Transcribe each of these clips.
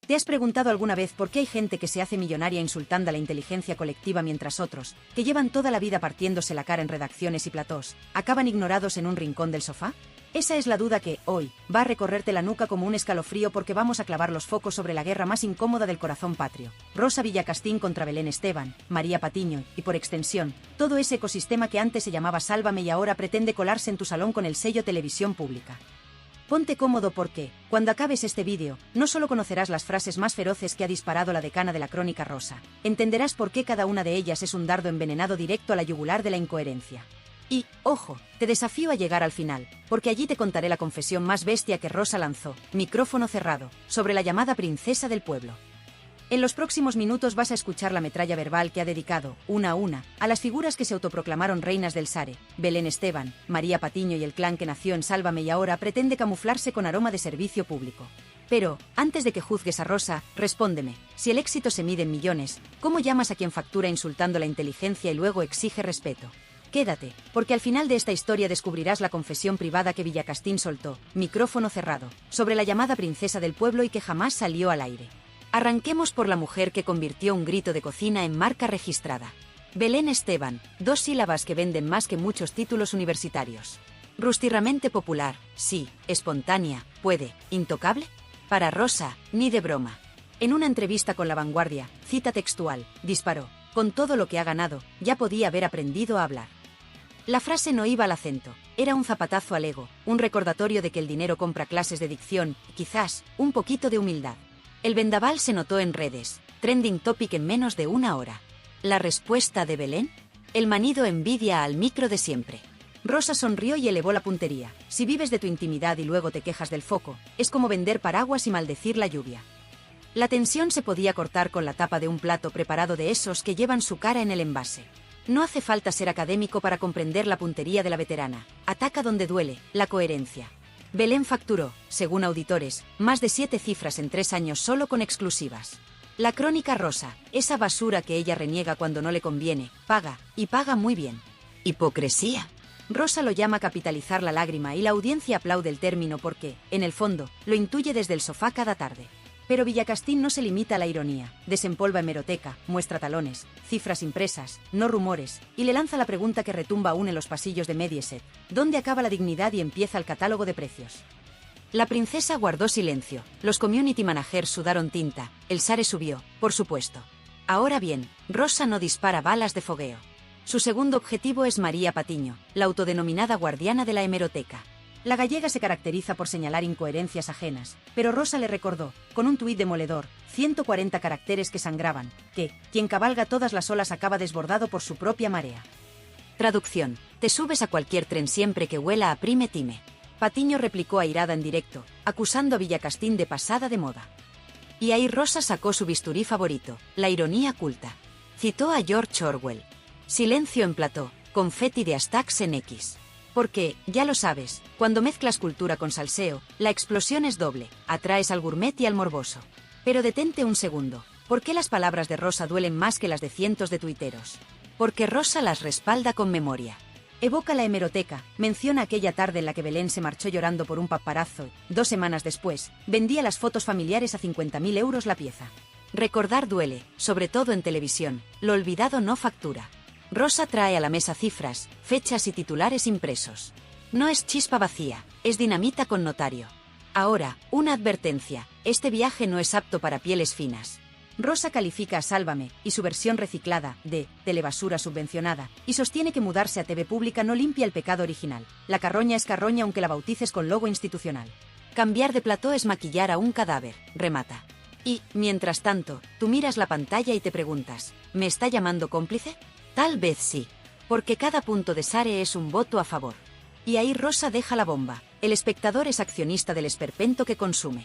¿Te has preguntado alguna vez por qué hay gente que se hace millonaria insultando a la inteligencia colectiva mientras otros, que llevan toda la vida partiéndose la cara en redacciones y platós, acaban ignorados en un rincón del sofá? Esa es la duda que, hoy, va a recorrerte la nuca como un escalofrío porque vamos a clavar los focos sobre la guerra más incómoda del corazón patrio. Rosa Villacastín contra Belén Esteban, María Patiño, y por extensión, todo ese ecosistema que antes se llamaba Sálvame y ahora pretende colarse en tu salón con el sello Televisión Pública. Ponte cómodo porque, cuando acabes este vídeo, no solo conocerás las frases más feroces que ha disparado la decana de la Crónica Rosa, entenderás por qué cada una de ellas es un dardo envenenado directo a la yugular de la incoherencia. Y, ojo, te desafío a llegar al final, porque allí te contaré la confesión más bestia que Rosa lanzó, micrófono cerrado, sobre la llamada princesa del pueblo. En los próximos minutos vas a escuchar la metralla verbal que ha dedicado, una a una, a las figuras que se autoproclamaron reinas del Sare, Belén Esteban, María Patiño y el clan que nació en Sálvame y ahora pretende camuflarse con aroma de servicio público. Pero, antes de que juzgues a Rosa, respóndeme, si el éxito se mide en millones, ¿cómo llamas a quien factura insultando la inteligencia y luego exige respeto? Quédate, porque al final de esta historia descubrirás la confesión privada que Villacastín soltó, micrófono cerrado, sobre la llamada princesa del pueblo y que jamás salió al aire. Arranquemos por la mujer que convirtió un grito de cocina en marca registrada. Belén Esteban, 2 sílabas que venden más que muchos títulos universitarios. Rustirramente popular, sí, espontánea, puede, intocable. Para Rosa, ni de broma. En una entrevista con La Vanguardia, cita textual, disparó, con todo lo que ha ganado, ya podía haber aprendido a hablar. La frase no iba al acento, era un zapatazo al ego, un recordatorio de que el dinero compra clases de dicción, y quizás, un poquito de humildad. El vendaval se notó en redes, trending topic en menos de una hora. ¿La respuesta de Belén? El manido envidia al micro de siempre. Rosa sonrió y elevó la puntería. Si vives de tu intimidad y luego te quejas del foco, es como vender paraguas y maldecir la lluvia. La tensión se podía cortar con la tapa de un plato preparado de esos que llevan su cara en el envase. No hace falta ser académico para comprender la puntería de la veterana. Ataca donde duele, la coherencia. Belén facturó, según auditores, más de 7 cifras en 3 años solo con exclusivas. La Crónica Rosa, esa basura que ella reniega cuando no le conviene, paga, y paga muy bien. ¿Hipocresía? Rosa lo llama capitalizar la lágrima y la audiencia aplaude el término porque, en el fondo, lo intuye desde el sofá cada tarde. Pero Villacastín no se limita a la ironía, desempolva hemeroteca, muestra talones, cifras impresas, no rumores, y le lanza la pregunta que retumba aún en los pasillos de Mediaset, ¿dónde acaba la dignidad y empieza el catálogo de precios? La princesa guardó silencio, los community managers sudaron tinta, el Sare subió, por supuesto. Ahora bien, Rosa no dispara balas de fogueo. Su segundo objetivo es María Patiño, la autodenominada guardiana de la hemeroteca. La gallega se caracteriza por señalar incoherencias ajenas, pero Rosa le recordó, con un tuit demoledor, 140 caracteres que sangraban, que, quien cabalga todas las olas acaba desbordado por su propia marea. Traducción, te subes a cualquier tren siempre que huela a prime time. Patiño replicó airada en directo, acusando a Villacastín de pasada de moda. Y ahí Rosa sacó su bisturí favorito, la ironía culta. Citó a George Orwell. Silencio en plató, confeti de hashtags en X. Porque, ya lo sabes, cuando mezclas cultura con salseo, la explosión es doble, atraes al gourmet y al morboso. Pero detente un segundo, ¿por qué las palabras de Rosa duelen más que las de cientos de tuiteros? Porque Rosa las respalda con memoria. Evoca la hemeroteca, menciona aquella tarde en la que Belén se marchó llorando por un paparazzo y, 2 semanas después, vendía las fotos familiares a 50.000 euros la pieza. Recordar duele, sobre todo en televisión, lo olvidado no factura. Rosa trae a la mesa cifras, fechas y titulares impresos. No es chispa vacía, es dinamita con notario. Ahora, una advertencia, este viaje no es apto para pieles finas. Rosa califica a Sálvame, y su versión reciclada, de telebasura subvencionada, y sostiene que mudarse a TV Pública no limpia el pecado original. La carroña es carroña aunque la bautices con logo institucional. Cambiar de plató es maquillar a un cadáver, remata. Y, mientras tanto, tú miras la pantalla y te preguntas, ¿me está llamando cómplice? Tal vez sí, porque cada punto de Sare es un voto a favor. Y ahí Rosa deja la bomba, el espectador es accionista del esperpento que consume.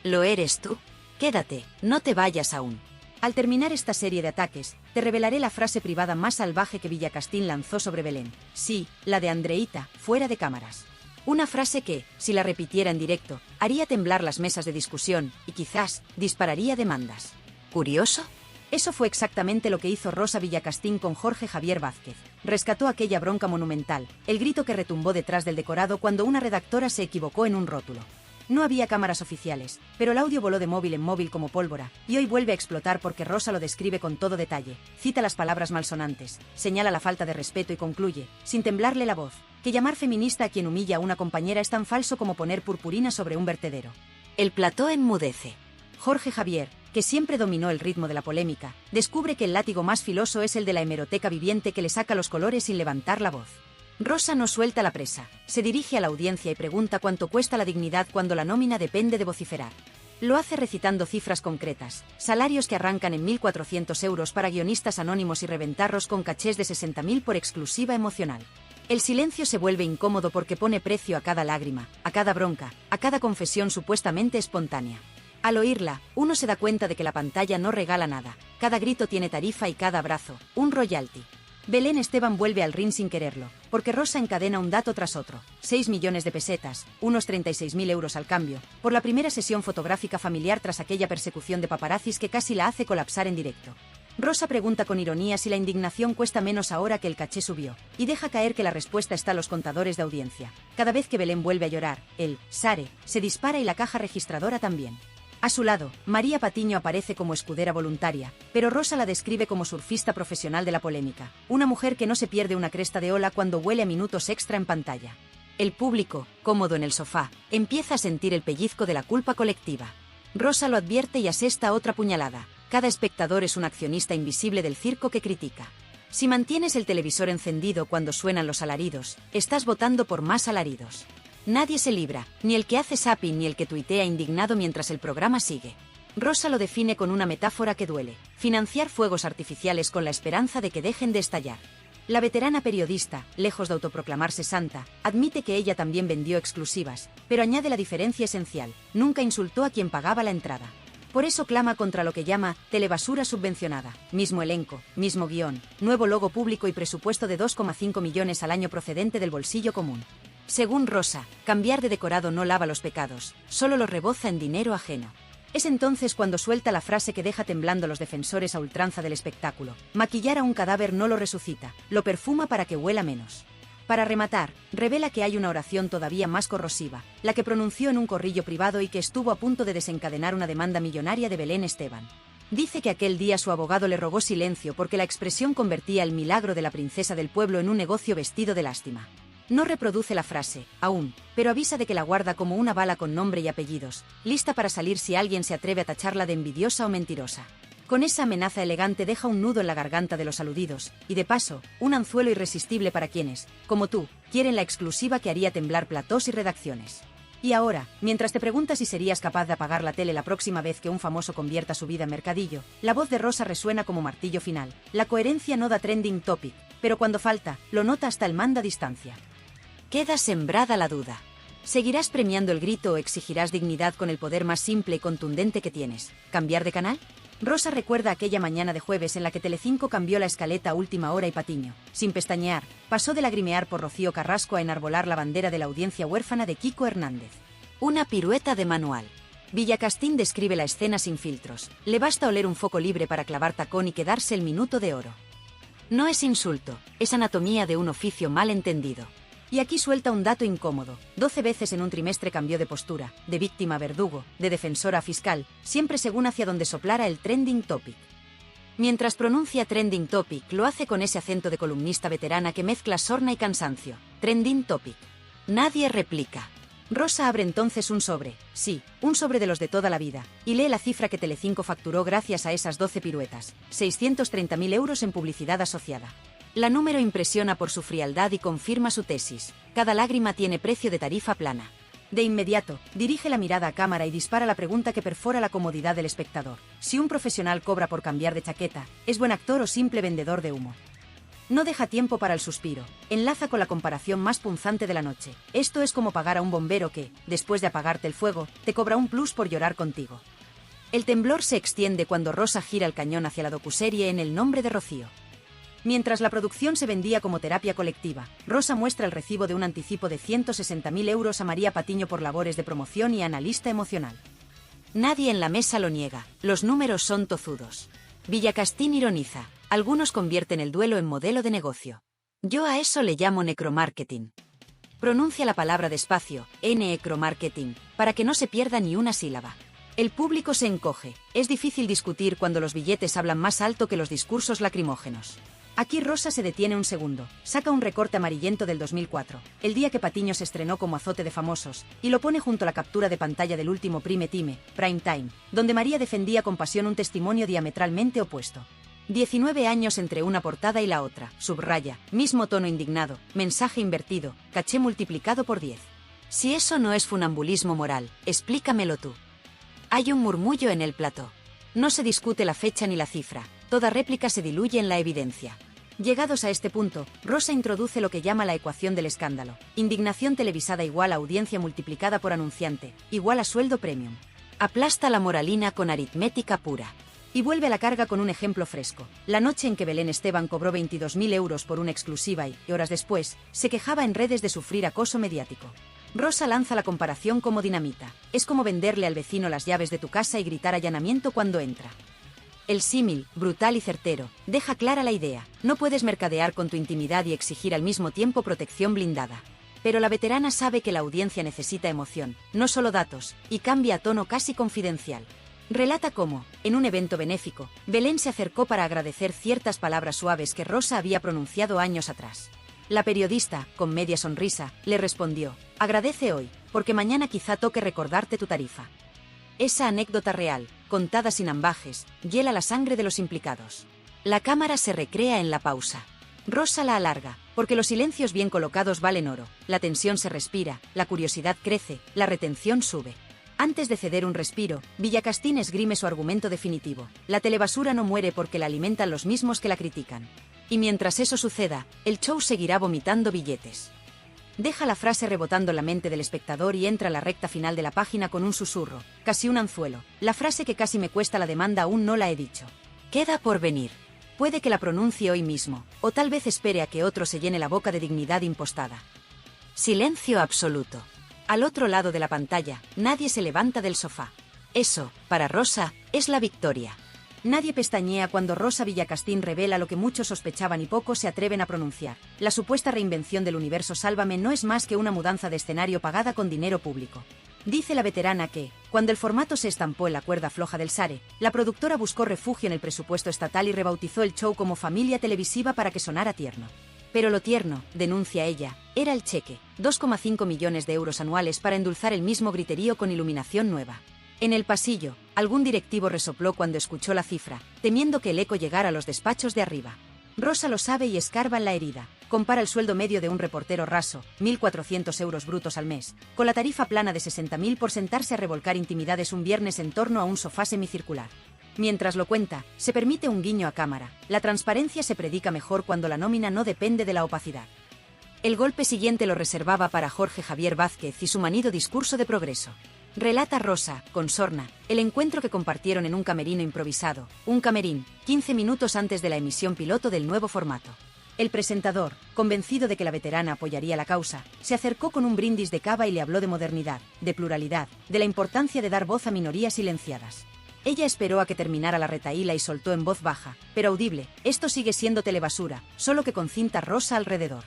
¿Lo eres tú? Quédate, no te vayas aún. Al terminar esta serie de ataques, te revelaré la frase privada más salvaje que Villacastín lanzó sobre Belén. Sí, la de Andreita, fuera de cámaras. Una frase que, si la repitiera en directo, haría temblar las mesas de discusión y quizás dispararía demandas. ¿Curioso? Eso fue exactamente lo que hizo Rosa Villacastín con Jorge Javier Vázquez. Rescató aquella bronca monumental, el grito que retumbó detrás del decorado cuando una redactora se equivocó en un rótulo. No había cámaras oficiales, pero el audio voló de móvil en móvil como pólvora, y hoy vuelve a explotar porque Rosa lo describe con todo detalle, cita las palabras malsonantes, señala la falta de respeto y concluye, sin temblarle la voz, que llamar feminista a quien humilla a una compañera es tan falso como poner purpurina sobre un vertedero. El plató enmudece. Jorge Javier, que siempre dominó el ritmo de la polémica, descubre que el látigo más filoso es el de la hemeroteca viviente que le saca los colores sin levantar la voz. Rosa no suelta la presa, se dirige a la audiencia y pregunta cuánto cuesta la dignidad cuando la nómina depende de vociferar. Lo hace recitando cifras concretas, salarios que arrancan en 1.400 euros para guionistas anónimos y reventarros con cachés de 60.000 por exclusiva emocional. El silencio se vuelve incómodo porque pone precio a cada lágrima, a cada bronca, a cada confesión supuestamente espontánea. Al oírla, uno se da cuenta de que la pantalla no regala nada, cada grito tiene tarifa y cada abrazo, un royalty. Belén Esteban vuelve al ring sin quererlo, porque Rosa encadena un dato tras otro, 6 millones de pesetas, unos 36.000 euros al cambio, por la primera sesión fotográfica familiar tras aquella persecución de paparazzis que casi la hace colapsar en directo. Rosa pregunta con ironía si la indignación cuesta menos ahora que el caché subió, y deja caer que la respuesta está a los contadores de audiencia. Cada vez que Belén vuelve a llorar, el SARE se dispara y la caja registradora también. A su lado, María Patiño aparece como escudera voluntaria, pero Rosa la describe como surfista profesional de la polémica, una mujer que no se pierde una cresta de ola cuando huele a minutos extra en pantalla. El público, cómodo en el sofá, empieza a sentir el pellizco de la culpa colectiva. Rosa lo advierte y asesta otra puñalada. Cada espectador es un accionista invisible del circo que critica. Si mantienes el televisor encendido cuando suenan los alaridos, estás votando por más alaridos. Nadie se libra, ni el que hace zapping ni el que tuitea indignado mientras el programa sigue. Rosa lo define con una metáfora que duele: financiar fuegos artificiales con la esperanza de que dejen de estallar. La veterana periodista, lejos de autoproclamarse santa, admite que ella también vendió exclusivas, pero añade la diferencia esencial: nunca insultó a quien pagaba la entrada. Por eso clama contra lo que llama telebasura subvencionada, mismo elenco, mismo guión, nuevo logo público y presupuesto de 2,5 millones al año procedente del bolsillo común. Según Rosa, cambiar de decorado no lava los pecados, solo los reboza en dinero ajeno. Es entonces cuando suelta la frase que deja temblando los defensores a ultranza del espectáculo: maquillar a un cadáver no lo resucita, lo perfuma para que huela menos. Para rematar, revela que hay una oración todavía más corrosiva, la que pronunció en un corrillo privado y que estuvo a punto de desencadenar una demanda millonaria de Belén Esteban. Dice que aquel día su abogado le rogó silencio porque la expresión convertía el milagro de la princesa del pueblo en un negocio vestido de lástima. No reproduce la frase, aún, pero avisa de que la guarda como una bala con nombre y apellidos, lista para salir si alguien se atreve a tacharla de envidiosa o mentirosa. Con esa amenaza elegante deja un nudo en la garganta de los aludidos, y de paso, un anzuelo irresistible para quienes, como tú, quieren la exclusiva que haría temblar platós y redacciones. Y ahora, mientras te preguntas si serías capaz de apagar la tele la próxima vez que un famoso convierta su vida en mercadillo, la voz de Rosa resuena como martillo final. La coherencia no da trending topic, pero cuando falta, lo nota hasta el manda a distancia. Queda sembrada la duda. ¿Seguirás premiando el grito o exigirás dignidad con el poder más simple y contundente que tienes? ¿Cambiar de canal? Rosa recuerda aquella mañana de jueves en la que Telecinco cambió la escaleta a última hora y Patiño, sin pestañear, pasó de lagrimear por Rocío Carrasco a enarbolar la bandera de la audiencia huérfana de Kiko Hernández. Una pirueta de manual. Villacastín describe la escena sin filtros. Le basta oler un foco libre para clavar tacón y quedarse el minuto de oro. No es insulto, es anatomía de un oficio mal entendido. Y aquí suelta un dato incómodo: 12 veces en un trimestre cambió de postura, de víctima a verdugo, de defensora a fiscal, siempre según hacia donde soplara el trending topic. Mientras pronuncia trending topic, lo hace con ese acento de columnista veterana que mezcla sorna y cansancio. Trending topic. Nadie replica. Rosa abre entonces un sobre, sí, un sobre de los de toda la vida, y lee la cifra que Telecinco facturó gracias a esas 12 piruetas: 630.000 euros en publicidad asociada. La número impresiona por su frialdad y confirma su tesis: cada lágrima tiene precio de tarifa plana. De inmediato, dirige la mirada a cámara y dispara la pregunta que perfora la comodidad del espectador: si un profesional cobra por cambiar de chaqueta, ¿es buen actor o simple vendedor de humo? No deja tiempo para el suspiro, enlaza con la comparación más punzante de la noche: esto es como pagar a un bombero que, después de apagarte el fuego, te cobra un plus por llorar contigo. El temblor se extiende cuando Rosa gira el cañón hacia la docuserie en El nombre de Rocío. Mientras la producción se vendía como terapia colectiva, Rosa muestra el recibo de un anticipo de 160.000 euros a María Patiño por labores de promoción y analista emocional. Nadie en la mesa lo niega, los números son tozudos. Villacastín ironiza: algunos convierten el duelo en modelo de negocio. Yo a eso le llamo necromarketing. Pronuncia la palabra despacio, necromarketing, para que no se pierda ni una sílaba. El público se encoge. Es difícil discutir cuando los billetes hablan más alto que los discursos lacrimógenos. Aquí Rosa se detiene un segundo, saca un recorte amarillento del 2004, el día que Patiño se estrenó como Azote de Famosos, y lo pone junto a la captura de pantalla del último Prime Time, donde María defendía con pasión un testimonio diametralmente opuesto. 19 años entre una portada y la otra, subraya, mismo tono indignado, mensaje invertido, caché multiplicado por 10. Si eso no es funambulismo moral, explícamelo tú. Hay un murmullo en el plató. No se discute la fecha ni la cifra, toda réplica se diluye en la evidencia. Llegados a este punto, Rosa introduce lo que llama la ecuación del escándalo. Indignación televisada igual a audiencia multiplicada por anunciante, igual a sueldo premium. Aplasta la moralina con aritmética pura. Y vuelve a la carga con un ejemplo fresco. La noche en que Belén Esteban cobró 22.000 euros por una exclusiva y, horas después, se quejaba en redes de sufrir acoso mediático. Rosa lanza la comparación como dinamita. Es como venderle al vecino las llaves de tu casa y gritar allanamiento cuando entra. El símil, brutal y certero, deja clara la idea. No puedes mercadear con tu intimidad y exigir al mismo tiempo protección blindada. Pero la veterana sabe que la audiencia necesita emoción, no solo datos, y cambia a tono casi confidencial. Relata cómo, en un evento benéfico, Belén se acercó para agradecer ciertas palabras suaves que Rosa había pronunciado años atrás. La periodista, con media sonrisa, le respondió: agradece hoy, porque mañana quizá toque recordarte tu tarifa. Esa anécdota real, contada sin ambajes, hiela la sangre de los implicados. La cámara se recrea en la pausa. Rosa la alarga, porque los silencios bien colocados valen oro, la tensión se respira, la curiosidad crece, la retención sube. Antes de ceder un respiro, Villacastín esgrime su argumento definitivo. La telebasura no muere porque la alimentan los mismos que la critican. Y mientras eso suceda, el show seguirá vomitando billetes. Deja la frase rebotando en la mente del espectador y entra a la recta final de la página con un susurro, casi un anzuelo. La frase que casi me cuesta la demanda aún no la he dicho. Queda por venir. Puede que la pronuncie hoy mismo, o tal vez espere a que otro se llene la boca de dignidad impostada. Silencio absoluto. Al otro lado de la pantalla, nadie se levanta del sofá. Eso, para Rosa, es la victoria. Nadie pestañea cuando Rosa Villacastín revela lo que muchos sospechaban y pocos se atreven a pronunciar. La supuesta reinvención del universo Sálvame no es más que una mudanza de escenario pagada con dinero público. Dice la veterana que, cuando el formato se estampó en la cuerda floja del SARE, la productora buscó refugio en el presupuesto estatal y rebautizó el show como Familia Televisiva para que sonara tierno. Pero lo tierno, denuncia ella, era el cheque, 2,5 millones de euros anuales para endulzar el mismo griterío con iluminación nueva. En el pasillo, algún directivo resopló cuando escuchó la cifra, temiendo que el eco llegara a los despachos de arriba. Rosa lo sabe y escarba en la herida. Compara el sueldo medio de un reportero raso, 1.400 euros brutos al mes, con la tarifa plana de 60.000 por sentarse a revolcar intimidades un viernes en torno a un sofá semicircular. Mientras lo cuenta, se permite un guiño a cámara. La transparencia se predica mejor cuando la nómina no depende de la opacidad. El golpe siguiente lo reservaba para Jorge Javier Vázquez y su manido discurso de progreso. Relata Rosa, con sorna, el encuentro que compartieron en un camerino improvisado, un camerín, 15 minutos antes de la emisión piloto del nuevo formato. El presentador, convencido de que la veterana apoyaría la causa, se acercó con un brindis de cava y le habló de modernidad, de pluralidad, de la importancia de dar voz a minorías silenciadas. Ella esperó a que terminara la retahíla y soltó en voz baja, pero audible: esto sigue siendo telebasura, solo que con cinta rosa alrededor.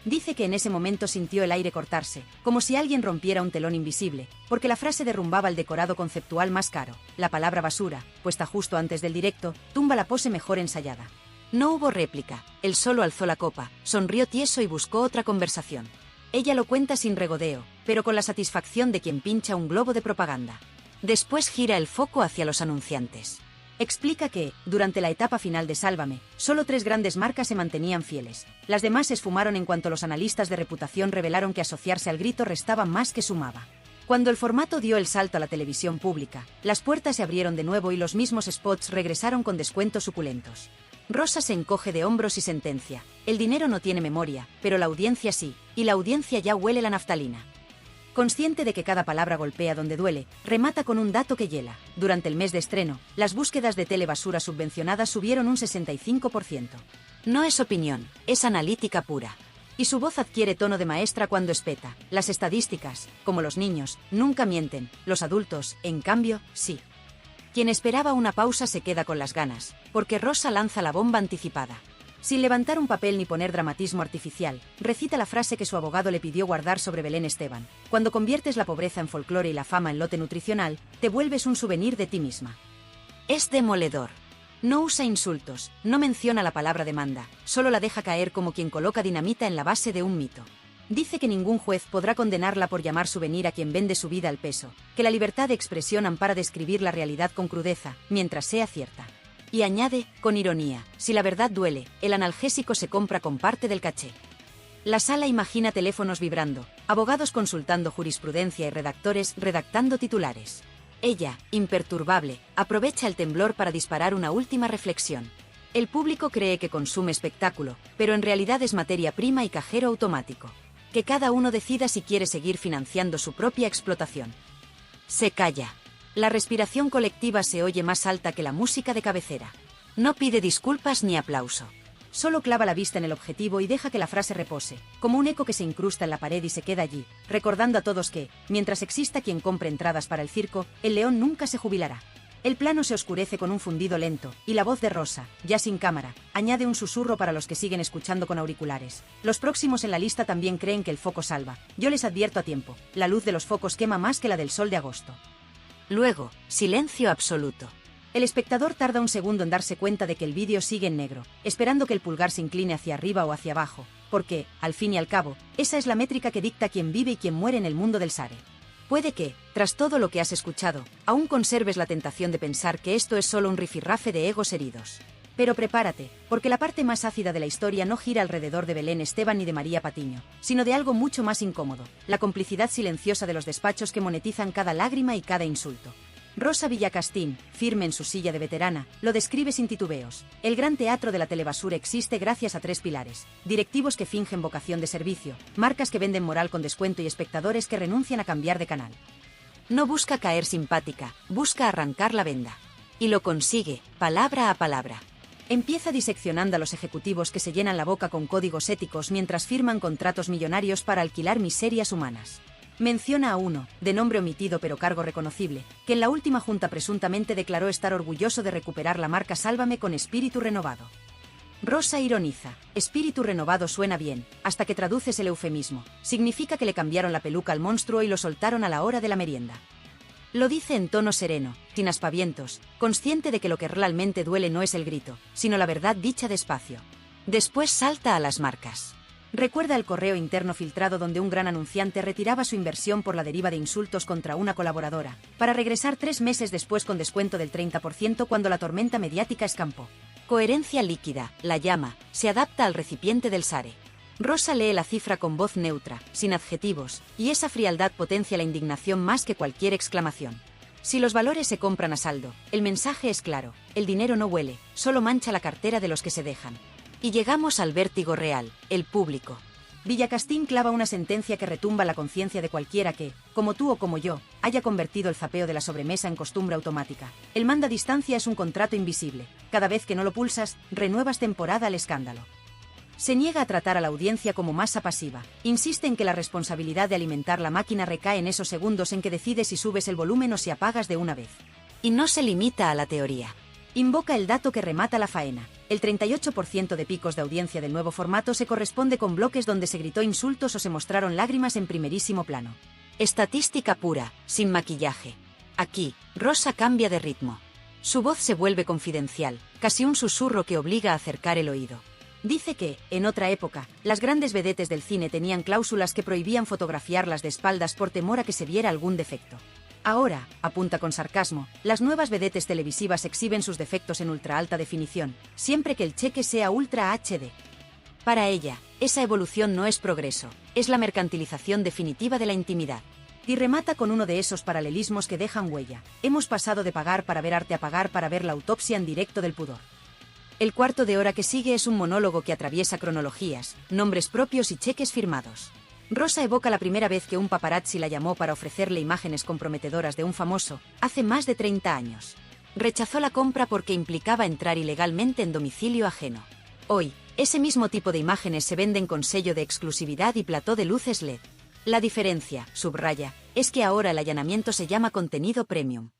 Dice que en ese momento sintió el aire cortarse, como si alguien rompiera un telón invisible, porque la frase derrumbaba el decorado conceptual más caro. La palabra basura, puesta justo antes del directo, tumba la pose mejor ensayada. No hubo réplica, él solo alzó la copa, sonrió tieso y buscó otra conversación. Ella lo cuenta sin regodeo, pero con la satisfacción de quien pincha un globo de propaganda. Después gira el foco hacia los anunciantes. Explica que, durante la etapa final de Sálvame, solo 3 grandes marcas se mantenían fieles. Las demás se esfumaron en cuanto los analistas de reputación revelaron que asociarse al grito restaba más que sumaba. Cuando el formato dio el salto a la televisión pública, las puertas se abrieron de nuevo y los mismos spots regresaron con descuentos suculentos. Rosa se encoge de hombros y sentencia: el dinero no tiene memoria, pero la audiencia sí, y la audiencia ya huele la naftalina. Consciente de que cada palabra golpea donde duele, remata con un dato que hiela. Durante el mes de estreno, las búsquedas de telebasura subvencionadas subieron un 65%. No es opinión, es analítica pura. Y su voz adquiere tono de maestra cuando espeta: las estadísticas, como los niños, nunca mienten, los adultos, en cambio, sí. Quien esperaba una pausa se queda con las ganas, porque Rosa lanza la bomba anticipada. Sin levantar un papel ni poner dramatismo artificial, recita la frase que su abogado le pidió guardar sobre Belén Esteban. Cuando conviertes la pobreza en folclore y la fama en lote nutricional, te vuelves un souvenir de ti misma. Es demoledor. No usa insultos, no menciona la palabra demanda, solo la deja caer como quien coloca dinamita en la base de un mito. Dice que ningún juez podrá condenarla por llamar souvenir a quien vende su vida al peso, que la libertad de expresión ampara describir la realidad con crudeza, mientras sea cierta. Y añade, con ironía, si la verdad duele, el analgésico se compra con parte del caché. La sala imagina teléfonos vibrando, abogados consultando jurisprudencia y redactores redactando titulares. Ella, imperturbable, aprovecha el temblor para disparar una última reflexión. El público cree que consume espectáculo, pero en realidad es materia prima y cajero automático. Que cada uno decida si quiere seguir financiando su propia explotación. Se calla. La respiración colectiva se oye más alta que la música de cabecera. No pide disculpas ni aplauso. Solo clava la vista en el objetivo y deja que la frase repose, como un eco que se incrusta en la pared y se queda allí, recordando a todos que, mientras exista quien compre entradas para el circo, el león nunca se jubilará. El plano se oscurece con un fundido lento, y la voz de Rosa, ya sin cámara, añade un susurro para los que siguen escuchando con auriculares. Los próximos en la lista también creen que el foco salva. Yo les advierto a tiempo, la luz de los focos quema más que la del sol de agosto. Luego, silencio absoluto. El espectador tarda un segundo en darse cuenta de que el vídeo sigue en negro, esperando que el pulgar se incline hacia arriba o hacia abajo, porque, al fin y al cabo, esa es la métrica que dicta quién vive y quién muere en el mundo del Sare. Puede que, tras todo lo que has escuchado, aún conserves la tentación de pensar que esto es solo un rifirrafe de egos heridos. Pero prepárate, porque la parte más ácida de la historia no gira alrededor de Belén Esteban ni de María Patiño, sino de algo mucho más incómodo, la complicidad silenciosa de los despachos que monetizan cada lágrima y cada insulto. Rosa Villacastín, firme en su silla de veterana, lo describe sin titubeos. El gran teatro de la telebasura existe gracias a 3 pilares: directivos que fingen vocación de servicio, marcas que venden moral con descuento y espectadores que renuncian a cambiar de canal. No busca caer simpática, busca arrancar la venda. Y lo consigue, palabra a palabra. Empieza diseccionando a los ejecutivos que se llenan la boca con códigos éticos mientras firman contratos millonarios para alquilar miserias humanas. Menciona a uno, de nombre omitido pero cargo reconocible, que en la última junta presuntamente declaró estar orgulloso de recuperar la marca Sálvame con espíritu renovado. Rosa ironiza, espíritu renovado suena bien, hasta que traduces el eufemismo, significa que le cambiaron la peluca al monstruo y lo soltaron a la hora de la merienda. Lo dice en tono sereno, sin aspavientos, consciente de que lo que realmente duele no es el grito, sino la verdad dicha despacio. Después salta a las marcas. Recuerda el correo interno filtrado donde un gran anunciante retiraba su inversión por la deriva de insultos contra una colaboradora, para regresar 3 meses después con descuento del 30% cuando la tormenta mediática escampó. Coherencia líquida, la llama, se adapta al recipiente del Sare. Rosa lee la cifra con voz neutra, sin adjetivos, y esa frialdad potencia la indignación más que cualquier exclamación. Si los valores se compran a saldo, el mensaje es claro, el dinero no huele, solo mancha la cartera de los que se dejan. Y llegamos al vértigo real, el público. Villacastín clava una sentencia que retumba la conciencia de cualquiera que, como tú o como yo, haya convertido el zapeo de la sobremesa en costumbre automática. El manda a distancia es un contrato invisible. Cada vez que no lo pulsas, renuevas temporada al escándalo. Se niega a tratar a la audiencia como masa pasiva. Insiste en que la responsabilidad de alimentar la máquina recae en esos segundos en que decides si subes el volumen o si apagas de una vez. Y no se limita a la teoría. Invoca el dato que remata la faena. El 38% de picos de audiencia del nuevo formato se corresponde con bloques donde se gritó insultos o se mostraron lágrimas en primerísimo plano. Estadística pura, sin maquillaje. Aquí, Rosa cambia de ritmo. Su voz se vuelve confidencial, casi un susurro que obliga a acercar el oído. Dice que, en otra época, las grandes vedettes del cine tenían cláusulas que prohibían fotografiarlas de espaldas por temor a que se viera algún defecto. Ahora, apunta con sarcasmo, las nuevas vedettes televisivas exhiben sus defectos en ultra alta definición, siempre que el cheque sea Ultra HD. Para ella, esa evolución no es progreso, es la mercantilización definitiva de la intimidad. Y remata con uno de esos paralelismos que dejan huella. Hemos pasado de pagar para ver arte a pagar para ver la autopsia en directo del pudor. El cuarto de hora que sigue es un monólogo que atraviesa cronologías, nombres propios y cheques firmados. Rosa evoca la primera vez que un paparazzi la llamó para ofrecerle imágenes comprometedoras de un famoso, hace más de 30 años. Rechazó la compra porque implicaba entrar ilegalmente en domicilio ajeno. Hoy, ese mismo tipo de imágenes se venden con sello de exclusividad y plató de luces LED. La diferencia, subraya, es que ahora el allanamiento se llama contenido premium.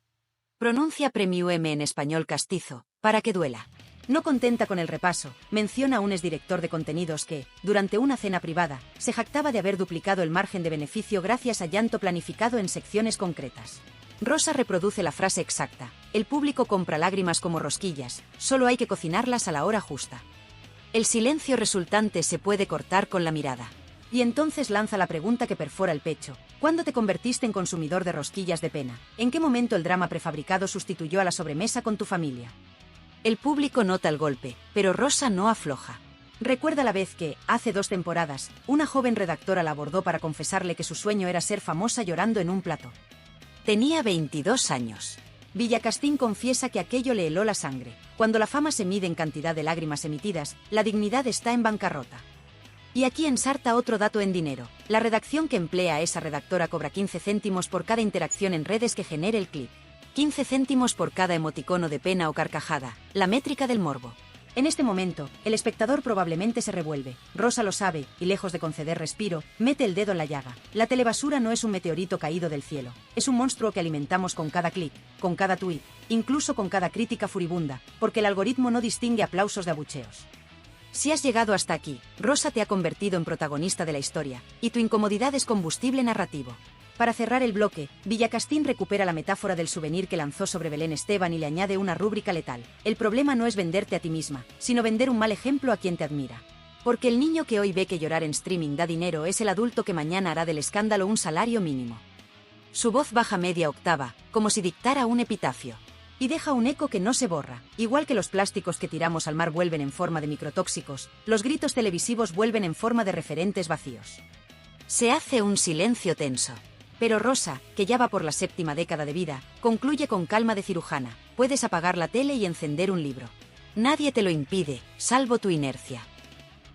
Pronuncia premium en español castizo, para que duela. No contenta con el repaso, menciona a un exdirector de contenidos que, durante una cena privada, se jactaba de haber duplicado el margen de beneficio gracias a llanto planificado en secciones concretas. Rosa reproduce la frase exacta: el público compra lágrimas como rosquillas, solo hay que cocinarlas a la hora justa. El silencio resultante se puede cortar con la mirada. Y entonces lanza la pregunta que perfora el pecho: ¿cuándo te convertiste en consumidor de rosquillas de pena? ¿En qué momento el drama prefabricado sustituyó a la sobremesa con tu familia? El público nota el golpe, pero Rosa no afloja. Recuerda la vez que, hace 2 temporadas, una joven redactora la abordó para confesarle que su sueño era ser famosa llorando en un plató. Tenía 22 años. Villacastín confiesa que aquello le heló la sangre. Cuando la fama se mide en cantidad de lágrimas emitidas, la dignidad está en bancarrota. Y aquí ensarta otro dato en dinero: la redacción que emplea a esa redactora cobra 15 céntimos por cada interacción en redes que genere el clip. 15 céntimos por cada emoticono de pena o carcajada, la métrica del morbo. En este momento, el espectador probablemente se revuelve. Rosa lo sabe, y lejos de conceder respiro, mete el dedo en la llaga. La telebasura no es un meteorito caído del cielo. Es un monstruo que alimentamos con cada clic, con cada tuit, incluso con cada crítica furibunda, porque el algoritmo no distingue aplausos de abucheos. Si has llegado hasta aquí, Rosa te ha convertido en protagonista de la historia, y tu incomodidad es combustible narrativo. Para cerrar el bloque, Villacastín recupera la metáfora del souvenir que lanzó sobre Belén Esteban y le añade una rúbrica letal: el problema no es venderte a ti misma, sino vender un mal ejemplo a quien te admira. Porque el niño que hoy ve que llorar en streaming da dinero es el adulto que mañana hará del escándalo un salario mínimo. Su voz baja media octava, como si dictara un epitafio. Y deja un eco que no se borra. Igual que los plásticos que tiramos al mar vuelven en forma de microtóxicos, los gritos televisivos vuelven en forma de referentes vacíos. Se hace un silencio tenso. Pero Rosa, que ya va por la 7ª década de vida, concluye con calma de cirujana: puedes apagar la tele y encender un libro. Nadie te lo impide, salvo tu inercia.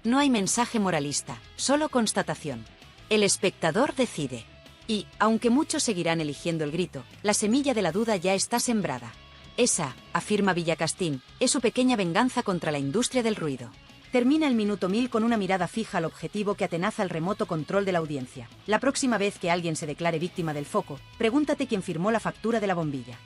No hay mensaje moralista, solo constatación. El espectador decide. Y, aunque muchos seguirán eligiendo el grito, la semilla de la duda ya está sembrada. Esa, afirma Villacastín, es su pequeña venganza contra la industria del ruido. Termina el minuto 1000 con una mirada fija al objetivo que atenaza el remoto control de la audiencia. La próxima vez que alguien se declare víctima del foco, pregúntate quién firmó la factura de la bombilla.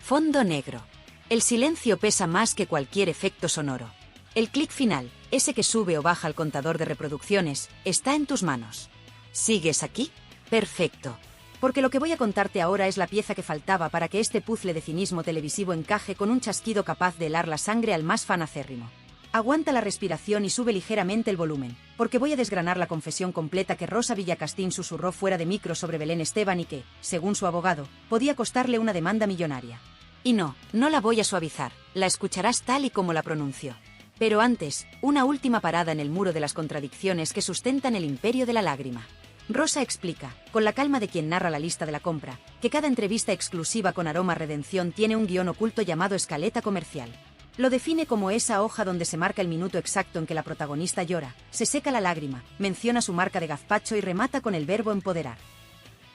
Fondo negro. El silencio pesa más que cualquier efecto sonoro. El clic final, ese que sube o baja el contador de reproducciones, está en tus manos. ¿Sigues aquí? Perfecto. Porque lo que voy a contarte ahora es la pieza que faltaba para que este puzzle de cinismo televisivo encaje con un chasquido capaz de helar la sangre al más fan acérrimo. Aguanta la respiración y sube ligeramente el volumen, porque voy a desgranar la confesión completa que Rosa Villacastín susurró fuera de micro sobre Belén Esteban y que, según su abogado, podía costarle una demanda millonaria. Y no la voy a suavizar, la escucharás tal y como la pronunció. Pero antes, una última parada en el muro de las contradicciones que sustentan el imperio de la lágrima. Rosa explica, con la calma de quien narra la lista de la compra, que cada entrevista exclusiva con aroma a redención tiene un guión oculto llamado escaleta comercial. Lo define como esa hoja donde se marca el minuto exacto en que la protagonista llora, se seca la lágrima, menciona su marca de gazpacho y remata con el verbo empoderar.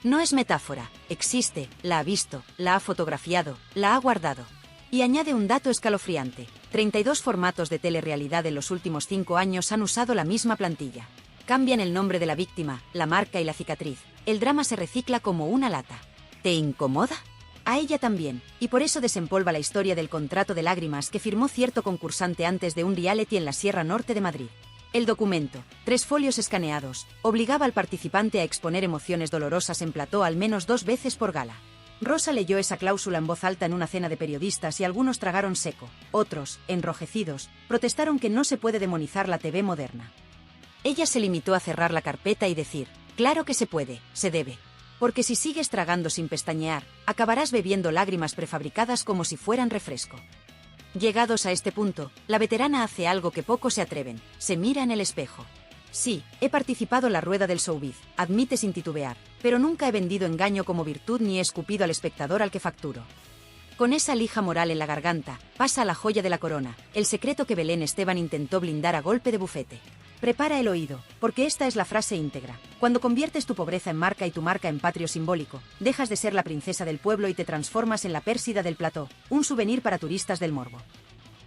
No es metáfora, existe, la ha visto, la ha fotografiado, la ha guardado. Y añade un dato escalofriante: 32 formatos de telerrealidad en los últimos 5 años han usado la misma plantilla. Cambian el nombre de la víctima, la marca y la cicatriz. El drama se recicla como una lata. ¿Te incomoda? A ella también, y por eso desempolva la historia del contrato de lágrimas que firmó cierto concursante antes de un reality en la Sierra Norte de Madrid. El documento, 3 folios escaneados, obligaba al participante a exponer emociones dolorosas en plató al menos 2 veces por gala. Rosa leyó esa cláusula en voz alta en una cena de periodistas y algunos tragaron seco. Otros, enrojecidos, protestaron que no se puede demonizar la TV moderna. Ella se limitó a cerrar la carpeta y decir: claro que se puede, se debe. Porque si sigues tragando sin pestañear, acabarás bebiendo lágrimas prefabricadas como si fueran refresco. Llegados a este punto, la veterana hace algo que pocos se atreven: se mira en el espejo. Sí, he participado en la rueda del showbiz, admite sin titubear, pero nunca he vendido engaño como virtud ni he escupido al espectador al que facturo. Con esa lija moral en la garganta, pasa a la joya de la corona, el secreto que Belén Esteban intentó blindar a golpe de bufete. Prepara el oído, porque esta es la frase íntegra. Cuando conviertes tu pobreza en marca y tu marca en patrio simbólico, dejas de ser la princesa del pueblo y te transformas en la Pérsida del plató, un souvenir para turistas del morbo.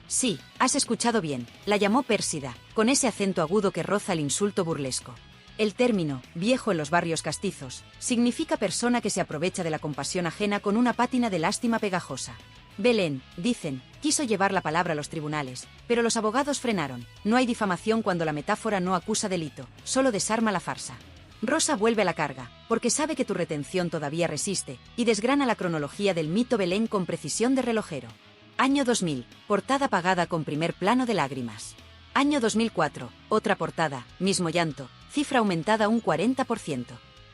Sí, has escuchado bien, la llamó Pérsida, con ese acento agudo que roza el insulto burlesco. El término, viejo en los barrios castizos, significa persona que se aprovecha de la compasión ajena con una pátina de lástima pegajosa. Belén, dicen, quiso llevar la palabra a los tribunales, pero los abogados frenaron. No hay difamación cuando la metáfora no acusa delito, solo desarma la farsa. Rosa vuelve a la carga, porque sabe que tu retención todavía resiste, y desgrana la cronología del mito Belén con precisión de relojero. Año 2000, portada apagada con primer plano de lágrimas. Año 2004, otra portada, mismo llanto, cifra aumentada un 40%.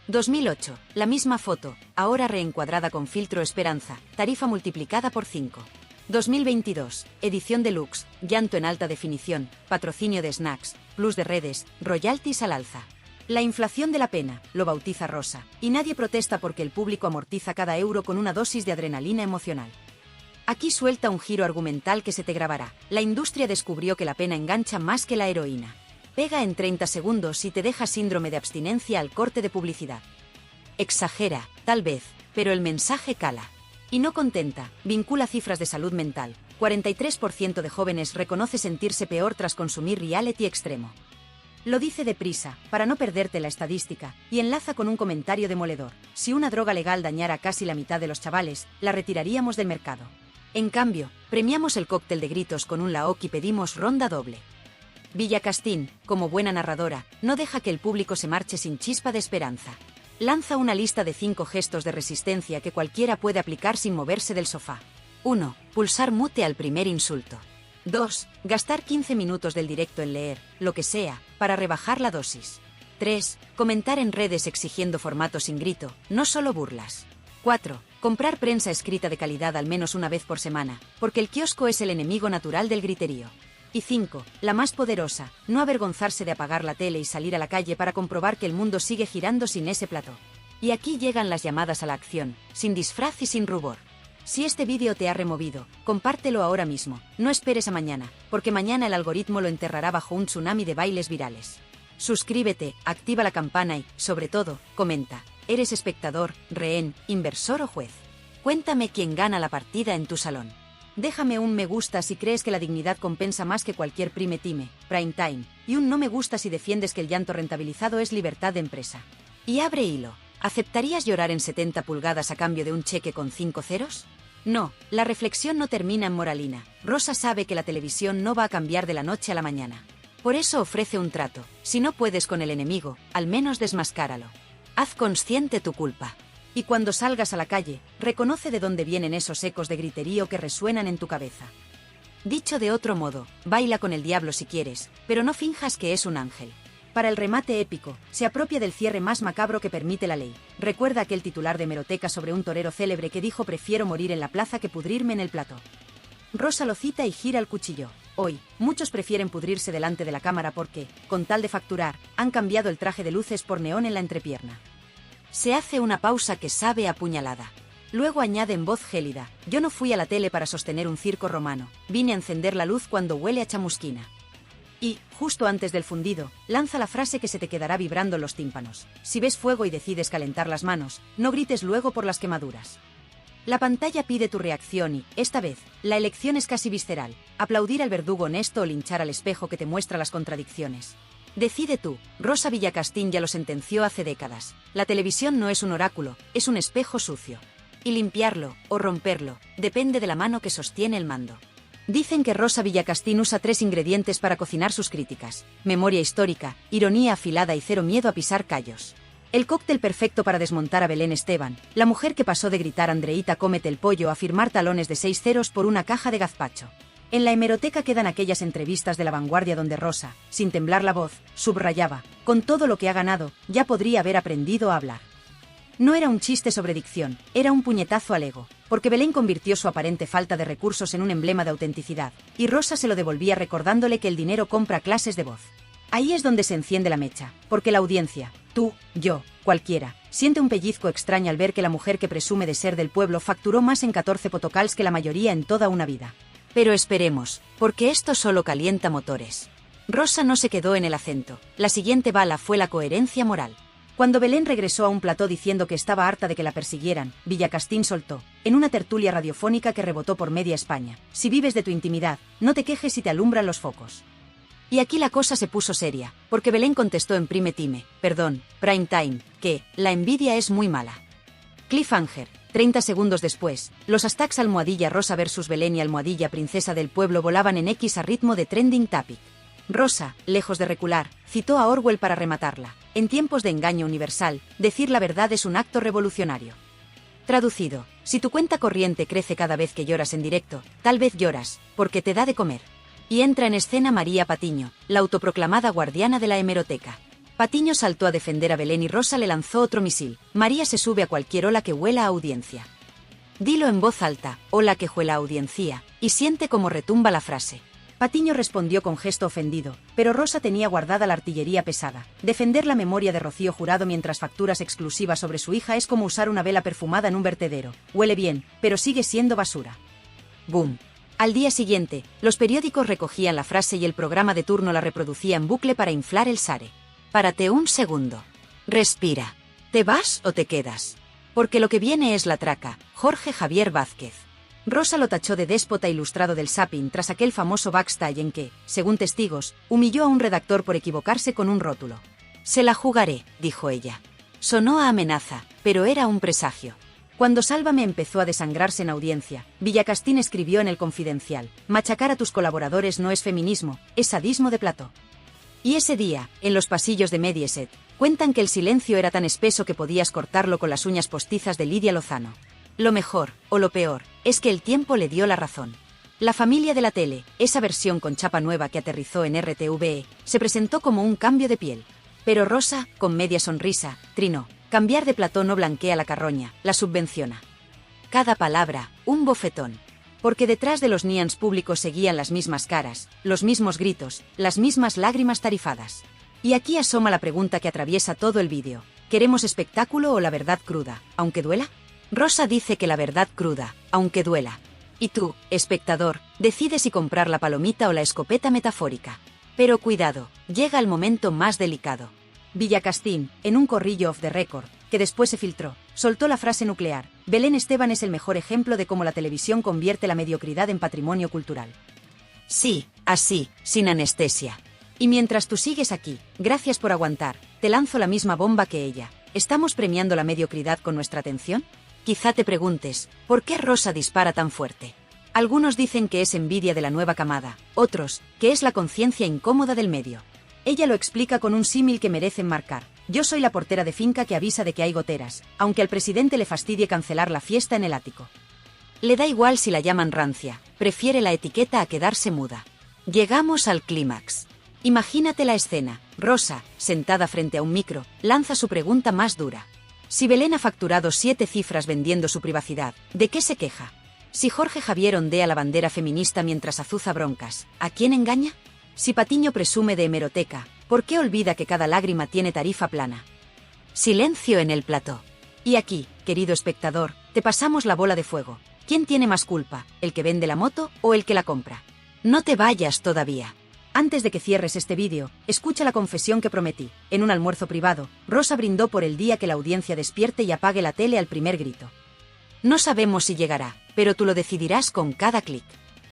2008, la misma foto, ahora reencuadrada con filtro esperanza, tarifa multiplicada por 5. 2022, edición deluxe, llanto en alta definición, patrocinio de snacks, plus de redes, royalties al alza. La inflación de la pena, lo bautiza Rosa, y nadie protesta porque el público amortiza cada euro con una dosis de adrenalina emocional. Aquí suelta un giro argumental que se te grabará. La industria descubrió que la pena engancha más que la heroína. Pega en 30 segundos y te deja síndrome de abstinencia al corte de publicidad. Exagera, tal vez, pero el mensaje cala. Y no contenta, vincula cifras de salud mental. 43% de jóvenes reconoce sentirse peor tras consumir reality extremo. Lo dice deprisa, para no perderte la estadística, y enlaza con un comentario demoledor. Si una droga legal dañara a casi la mitad de los chavales, la retiraríamos del mercado. En cambio, premiamos el cóctel de gritos con un laoc y pedimos ronda doble. Villacastín, como buena narradora, no deja que el público se marche sin chispa de esperanza. Lanza una lista de 5 gestos de resistencia que cualquiera puede aplicar sin moverse del sofá. 1. Pulsar mute al primer insulto. 2. Gastar 15 minutos del directo en leer, lo que sea, para rebajar la dosis. 3. Comentar en redes exigiendo formato sin grito, no solo burlas. 4. Comprar prensa escrita de calidad al menos una vez por semana, porque el kiosco es el enemigo natural del griterío. Y 5. La más poderosa, no avergonzarse de apagar la tele y salir a la calle para comprobar que el mundo sigue girando sin ese plató. Y aquí llegan las llamadas a la acción, sin disfraz y sin rubor. Si este vídeo te ha removido, compártelo ahora mismo, no esperes a mañana, porque mañana el algoritmo lo enterrará bajo un tsunami de bailes virales. Suscríbete, activa la campana y, sobre todo, comenta. ¿Eres espectador, rehén, inversor o juez? Cuéntame quién gana la partida en tu salón. Déjame un me gusta si crees que la dignidad compensa más que cualquier prime time, y un no me gusta si defiendes que el llanto rentabilizado es libertad de empresa. Y abre hilo. ¿Aceptarías llorar en 70 pulgadas a cambio de un cheque con 5 ceros? No, la reflexión no termina en moralina. Rosa sabe que la televisión no va a cambiar de la noche a la mañana. Por eso ofrece un trato. Si no puedes con el enemigo, al menos desmascáralo. Haz consciente tu culpa. Y cuando salgas a la calle, reconoce de dónde vienen esos ecos de griterío que resuenan en tu cabeza. Dicho de otro modo, baila con el diablo si quieres, pero no finjas que es un ángel. Para el remate épico, se apropia del cierre más macabro que permite la ley. Recuerda aquel titular de hemeroteca sobre un torero célebre que dijo: prefiero morir en la plaza que pudrirme en el plató. Rosa lo cita y gira el cuchillo. Hoy, muchos prefieren pudrirse delante de la cámara porque, con tal de facturar, han cambiado el traje de luces por neón en la entrepierna. Se hace una pausa que sabe a puñalada. Luego añade en voz gélida: yo no fui a la tele para sostener un circo romano, vine a encender la luz cuando huele a chamusquina. Y, justo antes del fundido, lanza la frase que se te quedará vibrando en los tímpanos: si ves fuego y decides calentar las manos, no grites luego por las quemaduras. La pantalla pide tu reacción y, esta vez, la elección es casi visceral: aplaudir al verdugo honesto o linchar al espejo que te muestra las contradicciones. Decide tú. Rosa Villacastín ya lo sentenció hace décadas. La televisión no es un oráculo, es un espejo sucio. Y limpiarlo, o romperlo, depende de la mano que sostiene el mando. Dicen que Rosa Villacastín usa 3 ingredientes para cocinar sus críticas: memoria histórica, ironía afilada y cero miedo a pisar callos. El cóctel perfecto para desmontar a Belén Esteban, la mujer que pasó de gritar Andreita cómete el pollo a firmar talones de 6 ceros por una caja de gazpacho. En la hemeroteca quedan aquellas entrevistas de La Vanguardia donde Rosa, sin temblar la voz, subrayaba: con todo lo que ha ganado, ya podría haber aprendido a hablar. No era un chiste sobre dicción, era un puñetazo al ego, porque Belén convirtió su aparente falta de recursos en un emblema de autenticidad, y Rosa se lo devolvía recordándole que el dinero compra clases de voz. Ahí es donde se enciende la mecha, porque la audiencia, tú, yo, cualquiera, siente un pellizco extraño al ver que la mujer que presume de ser del pueblo facturó más en 14 potocals que la mayoría en toda una vida. Pero esperemos, porque esto solo calienta motores. Rosa no se quedó en el acento. La siguiente bala fue la coherencia moral. Cuando Belén regresó a un plató diciendo que estaba harta de que la persiguieran, Villacastín soltó, en una tertulia radiofónica que rebotó por media España: si vives de tu intimidad, no te quejes si te alumbran los focos. Y aquí la cosa se puso seria, porque Belén contestó en prime time, que la envidia es muy mala. Cliffhanger. 30 segundos después, los hashtags almohadilla Rosa versus Belén y almohadilla Princesa del Pueblo volaban en X a ritmo de trending topic. Rosa, lejos de recular, citó a Orwell para rematarla. En tiempos de engaño universal, decir la verdad es un acto revolucionario. Traducido, si tu cuenta corriente crece cada vez que lloras en directo, tal vez lloras, porque te da de comer. Y entra en escena María Patiño, la autoproclamada guardiana de la hemeroteca. Patiño saltó a defender a Belén y Rosa le lanzó otro misil. María se sube a cualquier ola que huela a audiencia. Dilo en voz alta, ola que huela a audiencia, y siente cómo retumba la frase. Patiño respondió con gesto ofendido, pero Rosa tenía guardada la artillería pesada. Defender la memoria de Rocío Jurado mientras facturas exclusivas sobre su hija es como usar una vela perfumada en un vertedero. Huele bien, pero sigue siendo basura. ¡Boom! Al día siguiente, los periódicos recogían la frase y el programa de turno la reproducía en bucle para inflar el SARE. Párate un segundo. Respira. ¿Te vas o te quedas? Porque lo que viene es la traca. Jorge Javier Vázquez. Rosa lo tachó de déspota ilustrado del zapping tras aquel famoso backstage en que, según testigos, humilló a un redactor por equivocarse con un rótulo. Se la jugaré, dijo ella. Sonó a amenaza, pero era un presagio. Cuando Sálvame empezó a desangrarse en audiencia, Villacastín escribió en El Confidencial: machacar a tus colaboradores no es feminismo, es sadismo de plató. Y ese día, en los pasillos de Mediaset, cuentan que el silencio era tan espeso que podías cortarlo con las uñas postizas de Lidia Lozano. Lo mejor, o lo peor, es que el tiempo le dio la razón. La familia de la tele, esa versión con chapa nueva que aterrizó en RTVE, se presentó como un cambio de piel. Pero Rosa, con media sonrisa, trinó: cambiar de plató no blanquea la carroña, la subvenciona. Cada palabra, un bofetón. Porque detrás de los nians públicos seguían las mismas caras, los mismos gritos, las mismas lágrimas tarifadas. Y aquí asoma la pregunta que atraviesa todo el vídeo: ¿queremos espectáculo o la verdad cruda, aunque duela? Rosa dice que la verdad cruda, aunque duela. Y tú, espectador, decides si comprar la palomita o la escopeta metafórica. Pero cuidado, llega el momento más delicado. Villacastín, en un corrillo off the record, que después se filtró, soltó la frase nuclear: Belén Esteban es el mejor ejemplo de cómo la televisión convierte la mediocridad en patrimonio cultural. Sí, así, sin anestesia. Y mientras tú sigues aquí, gracias por aguantar, te lanzo la misma bomba que ella. ¿Estamos premiando la mediocridad con nuestra atención? Quizá te preguntes, ¿por qué Rosa dispara tan fuerte? Algunos dicen que es envidia de la nueva camada, otros, que es la conciencia incómoda del medio. Ella lo explica con un símil que merece enmarcar: yo soy la portera de finca que avisa de que hay goteras, aunque al presidente le fastidie cancelar la fiesta en el ático. Le da igual si la llaman rancia, prefiere la etiqueta a quedarse muda. Llegamos al clímax. Imagínate la escena: Rosa, sentada frente a un micro, lanza su pregunta más dura. Si Belén ha facturado 7 cifras vendiendo su privacidad, ¿de qué se queja? Si Jorge Javier ondea la bandera feminista mientras azuza broncas, ¿a quién engaña? Si Patiño presume de hemeroteca, ¿por qué olvida que cada lágrima tiene tarifa plana? Silencio en el plató. Y aquí, querido espectador, te pasamos la bola de fuego. ¿Quién tiene más culpa, el que vende la moto o el que la compra? No te vayas todavía. Antes de que cierres este vídeo, escucha la confesión que prometí. En un almuerzo privado, Rosa brindó por el día que la audiencia despierte y apague la tele al primer grito. No sabemos si llegará, pero tú lo decidirás con cada clic.